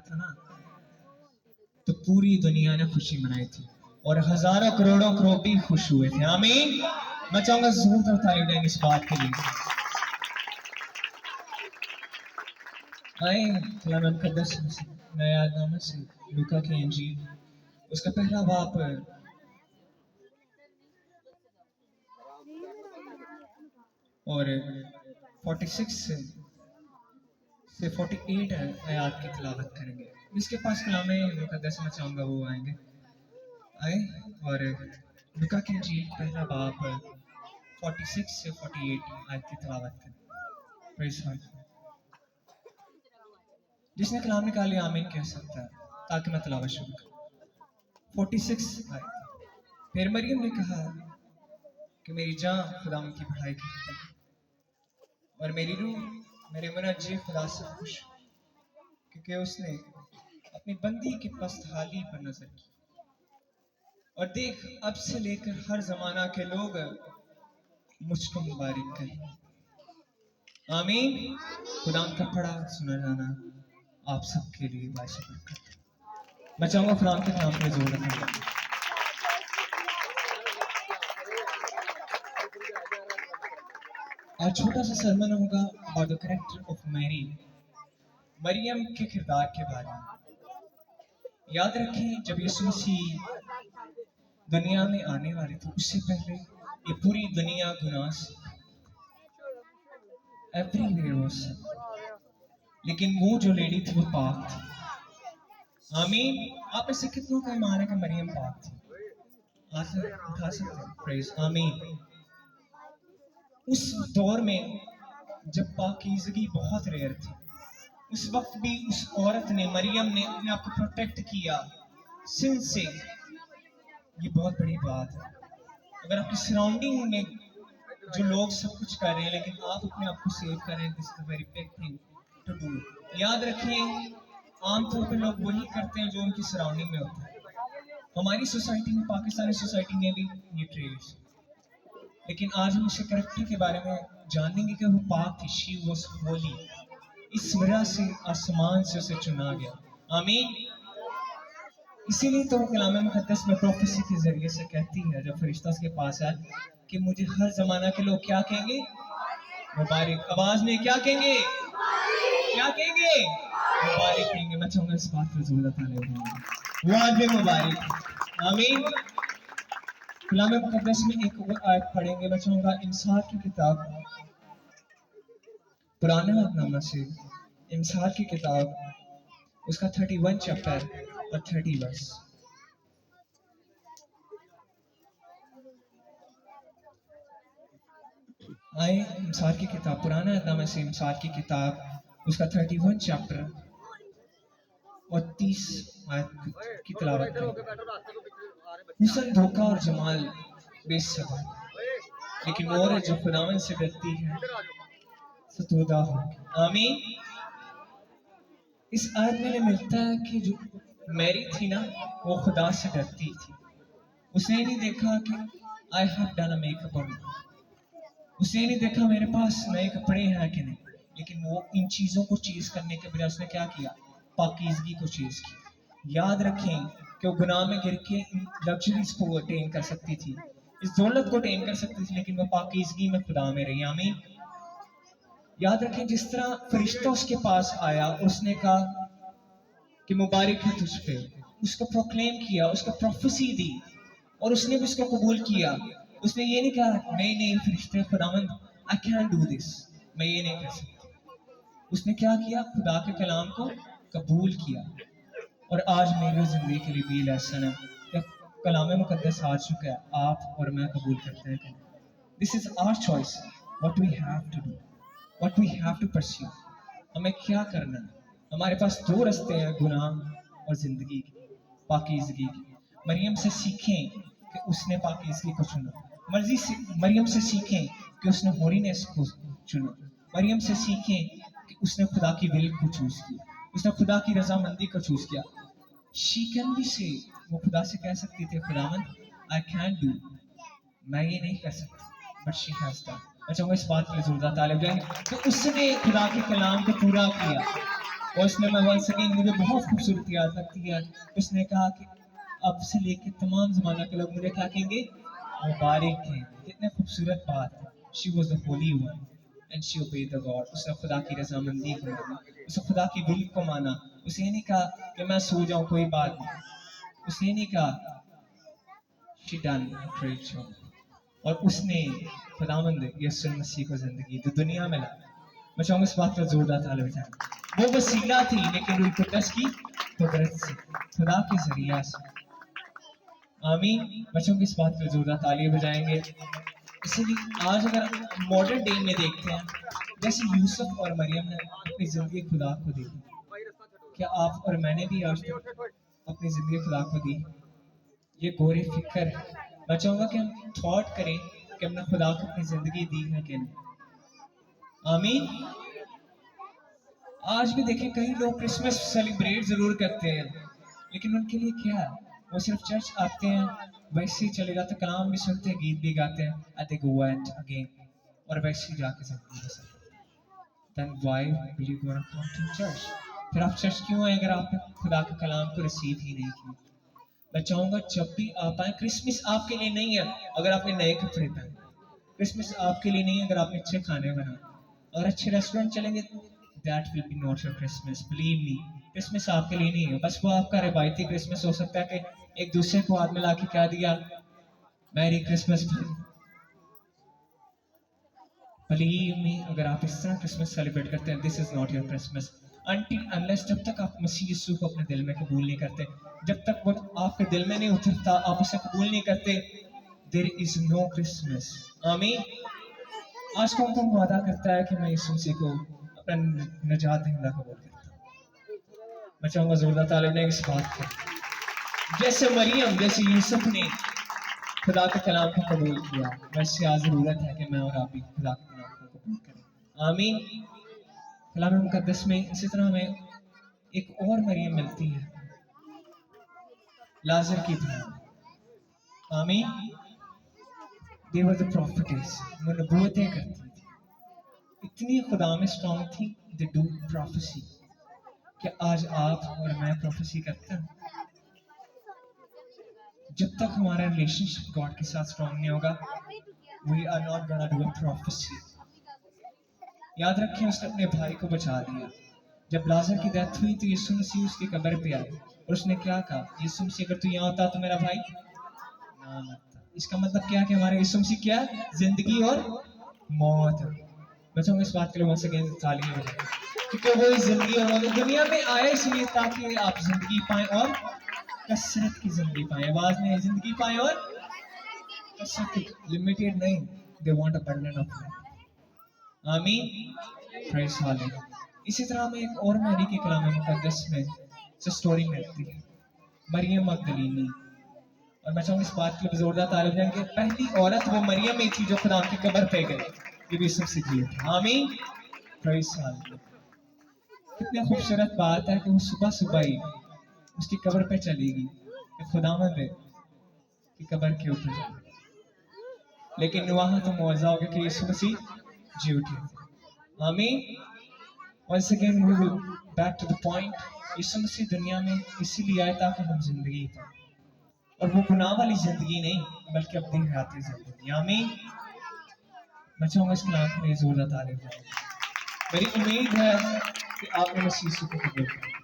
تھا نا تو پوری دنیا نے خوشی منائی تھی اور ہزاروں کروڑوں کروڑ بھی خوش ہوئے تھے. آمین. میں چاہوں گا زوردار تعریف دیں اس بات کے لیے. آئیں کلام مقدس نیا یادنامہ سے لوکا کی انجیل اس کا پہلا باب اور 46 سے 48 آیات کی تلاوت کریں گے. جس کے پاس کلام مقدس میں چاہوں گا وہ آئیں گے. آئیں اور لوکا کی انجیل پہلا باب 46 سے 48 آیت کی تلاوت کریں. پریز گاڈ. جس نے کلام نکالی آمین کہہ سکتا ہے تاکہ میں تلاوت شروع کروں. 46 آیت. پھر مریم نے کہا کہ میری جان خدا ان کی بڑائی کرتی ہے اور میری روح میرے منجی خدا سے خوش کیونکہ اس نے اپنی بندی کی پست حالی پر نظر کی. اور دیکھ اب سے لے کر ہر زمانہ کے لوگ مجھ کو مبارک کہیں. آمین. خدا کا پڑھا سنا جانا آپ سب کے لیے باعث برکت ہے. میں چاہوں گا خدا کے نام پہ زور رکھیں. آج چھوٹا سا سرمن ہوگا about the character of Mary. مریم کے کردار کے بارے میں. یاد رکھیں جب یسوع مسیح دنیا میں آنے والے تھے اس سے پہلے یہ پوری دنیا گناہ سے everywhere was sin. لیکن وہ جو لیڈی تھی وہ پاک تھی. آمین. آپ اس سے کتنوں کا ایمان ہے کہ مریم پاک تھی؟ اٹھا سکتے ہیں. پریز. آمین. اس دور میں جب پاکیزگی بہت ریئر تھی اس وقت بھی اس عورت نے مریم نے اپنے آپ کو پروٹیکٹ کیا سن سے. یہ بہت بڑی بات ہے. اگر آپ کی سراؤنڈنگ میں جو لوگ سب کچھ کر رہے ہیں لیکن آپ اپنے آپ کو سیو کر رہے ہیں this is a very big thing to do. یاد رکھیے عام طور پہ لوگ وہی کرتے ہیں جو ان کی سراؤنڈنگ میں ہوتا ہے. ہماری سوسائٹی میں پاکستانی سوسائٹی میں بھی یہ ٹریڈ. لیکن آج ہم اس کے کریکٹر کے بارے میں جانیں گے کہ وہ پاک تھی. She was Holi. اس وجہ سے آسمان سے اسے چنا گیا. آمین. اسی لیے تو کلام مقدس میں پروفیسی کے ذریعے سے کہتی ہے جب فرشتہ اس کے پاس آئے کہ مجھے ہر زمانہ کے لوگ کیا کہیں گے؟ مبارک. آواز میں کیا کہیں گے؟ کیا کہیں گے؟ مبارک کہیں گے. میں چاہوں گا اس بات پر زور دیتا ہوں وہ آج بھی مبارک. آمین. کلام مقدس میں ایک اور آیت پڑھیں گے. میں چاہوں گا امثال کی کتاب پرانے عہد سے امثال کی کتاب اس کا 31 چیپٹر اور 30 ورس. آئے امثال کی کتاب پرانے عہد سے امثال کی کتاب اس کا 31 چیپٹر اور 30 آیت کی تلاوت کریں. حسن دھوکہ اور جمال بے سبب لیکن وہ عورت جو خداوند سے ڈرتی ہے ستودہ ہوگی. آمین. اس آیت میں ملتا ہے کہ جو میری تھی نا وہ خدا سے ڈرتی تھی. اس نے نہیں دیکھا کہ I have done a makeup on me. اس نے نہیں دیکھا میرے پاس نئے کپڑے ہیں کہ نہیں. لیکن وہ ان چیزوں کو چیز کرنے کے بجائے اس نے کیا کیا؟ پاکیزگی کو چیز کی. یاد رکھیں کہ وہ گناہ میں گر کے ان لگژریز کو اٹین کر سکتی تھی اس دولت کو اٹین کر سکتی تھی لیکن وہ پاکیزگی میں خدا میں رہی. آمین. یاد رکھیں جس طرح فرشتہ اس کے پاس آیا اس نے کہا کہ مبارک ہے تجھ پہ. اس کو پروکلیم کیا اس کو پروفیسی دی اور اس نے بھی اس کو قبول کیا. اس نے یہ نہیں کہا نہیں فرشتے خداوند I can't do this. میں یہ نہیں کر سکتی. اس نے کیا کیا؟ خدا کے کلام کو قبول کیا. اور آج میری زندگی کے لیے بھی لیسن ہے کہ کلام مقدس آ چکا ہے آپ اور میں قبول کرتے ہیں. This is our choice. What we have to do. What we have to pursue. ہمیں کیا کرنا ہے؟ ہمارے پاس دو رستے ہیں گناہ اور زندگی کی پاکیزگی کی. مریم سے سیکھیں کہ اس نے پاکیزگی کو چنا. مریم سے سیکھیں کہ اس نے ہولینس کو چنا. مریم سے سیکھیں کہ اس نے خدا کی ول کو چوز کیا. اس نے خدا کی رضامندی کو چوز کیا. She can be say وہ خدا سے کہہ سکتی تھی خداوند I can't do. میں یہ نہیں کر سکتی but she has done. میں چاہوں گا اس بات کے لیے زوردار طالب جائیں کہ اس نے خدا کے کلام کو پورا کیا. اور اس نے میں ونس اگین مجھے بہت خوبصورت یاد لگتی ہے. اس نے کہا کہ اب سے لے کے تمام زمانہ کے لوگ مجھے کیا کہیں گے؟ مبارک ہیں. کتنے خوبصورت بات ہے. She was the holy one and she obeyed the God. اس نے خدا کی رضامندی کو مانا, اس نے خدا کی ول کو مانا. اسے یہ نہیں کہا کہ میں سو جاؤں کوئی بات نہیں. اسے یہ نہیں کہا. She done a great job. اور اس نے خداوند یسوع مسیح کو زندگی تو دنیا میں لایا. میں چاہوں گا اس بات پر زوردار تالی بجائیں. وہ وسیلہ تھی لیکن روح القدس کی قدرت سے, خدا کے ذریعہ سے. آمین. بچوں کی اس بات پر زوردار تالی بجائیں گے. اسی لیے آج اگر ماڈرن ڈے میں دیکھتے ہیں جیسے یوسف اور مریم نے اپنی زندگی خدا کو دی, کیا آپ اور میں نے بھی آج تک اپنی زندگی خدا کو دی؟ یہ غور فکر ہے. میں چاہوں گا کہ ہم تھاٹ کریں کہ ہم نے خدا کو اپنی زندگی دی ہے کہ نہیں. آمین. آج بھی دیکھیں کئی لوگ کرسمس سیلیبریٹ ضرور کرتے ہیں لیکن ان کے لیے کیا ہے؟ وہ صرف چرچ آتے ہیں, ویسے ہی چلے جاتے, کلام بھی سنتے ہیں, گیت بھی گاتے ہیں, and they go and again, اور ویسے ہی جا کے زندگی بسر. Then why will you gonna come to church? پھر آپ چرچ کیوں آئے اگر آپ نے خدا کے کلام کو ریسیو ہی نہیں کیا؟ میں چاہوں گا جب بھی آپ آئیں, کرسمس آپ کے لیے نہیں ہے اگر آپ نے نئے کپڑے پہنے, کرسمس آپ کے لیے نہیں ہے اگر آپ نے اچھے کھانے بنائے, اگر اچھے ریسٹورینٹ چلیں گے that will be not your Christmas. Believe me, Christmas آپ کے لیے نہیں ہے. بس وہ آپ کا روایتی کرسمس ہو سکتا ہے کہ ایک دوسرے کو ہاتھ میں لا کے کہہ دیا میری کرسمس. Believe me, اگر آپ اس طرح کرسمس سیلیبریٹ کرتے ہیں, this is not your Christmas. Until unless جب تک آپ مسیح یسوع کو اپنے دل میں قبول نہیں کرتے, جب تک وہ آپ کے دل میں نہیں اترتا, آپ اسے قبول نہیں کرتے, there is no Christmas. آمین. آج کون وعدہ کرتا ہے کہ میں یسوع مسیح کو اپنا نجات دہندہ قبول کرتا ہوں؟ میں چاہوں گا زوردار تعالیٰ نے اس بات کو, جیسے مریم جیسے یوسف نے خدا کے کلام کو قبول کیا, ویسے آج ضرورت ہے کہ میں اور آپ بھی خدا کے کلام کو قبول کریں. آمین. کلام مقدس میں اسی طرح ہمیں ایک اور مریم ملتی ہے, لازر کی طرح. آمین. They were the prophets. وہ نبوتیں کرتی تھی, اتنی خدا میں اسٹرانگ تھی. They do prophecy. کہ آج آپ اور میں پروفیسی کرتے ہیں, جب تک ہمارا ریلیشن شپ گاڈ کے ساتھ اسٹرانگ نہیں ہوگا, we are not gonna do a prophecy. یاد رکھیں اس نے اپنے بھائی کو بچا دیا. جب لازر کی ڈیتھ ہوئی تو یسوع مسیح اس کی قبر پہ آئے اور اس نے کیا کہا, یسوع مسیح اگر تو یہاں ہوتا تو میرا بھائی نہ مرتا. اس کا مطلب کیا کہ ہمارے یسوع مسیح کیا, زندگی اور موت. میں چاہوں گا اس بات کے لیے once again تعلیم بجائیں, کیونکہ وہ زندگی اور موت دنیا میں آئے اس لیے تاکہ آپ زندگی پائیں اور کثرت کی زندگی پائیں. آواز میں زندگی پائیں اور کثرت کی, لمیٹیڈ نہیں. they want abundant of life. آمین. پریز ہالے. اسی طرح ہمیں ایک اور میری کے کلام مقدس میں سے سٹوری ملتی ہے, مریم مگدلینی. اور میں چاہوں گا اس بات کے لیے زوردار تعریف جائیں کہ پہلی عورت وہ مریم ہی تھی جو خدا کی قبر پہ گئی. یہ بھی سب سے جھوٹ. آمین. پریز ہالے. کتنی خوبصورت بات ہے کہ وہ صبح صبح ہی اس کی قبر پہ چلی گئی کہ خداوند کی قبر کے اوپر جائے, لیکن وہاں تو معجزہ ہو گیا کہ یسوع مسیح جی اٹھے. آمین. once again we will back to the point. یسوع مسیح دنیا میں اسی لیے آئے تاکہ ہم زندگی پائیں, اور وہ گناہ والی زندگی نہیں بلکہ اپنی حیاتی زندگی. آمین. میں چاہوں گا اس کلام کے لیے زوردار تعریف. میری امید ہے کہ آپ نے مسیح کو قبول کیا.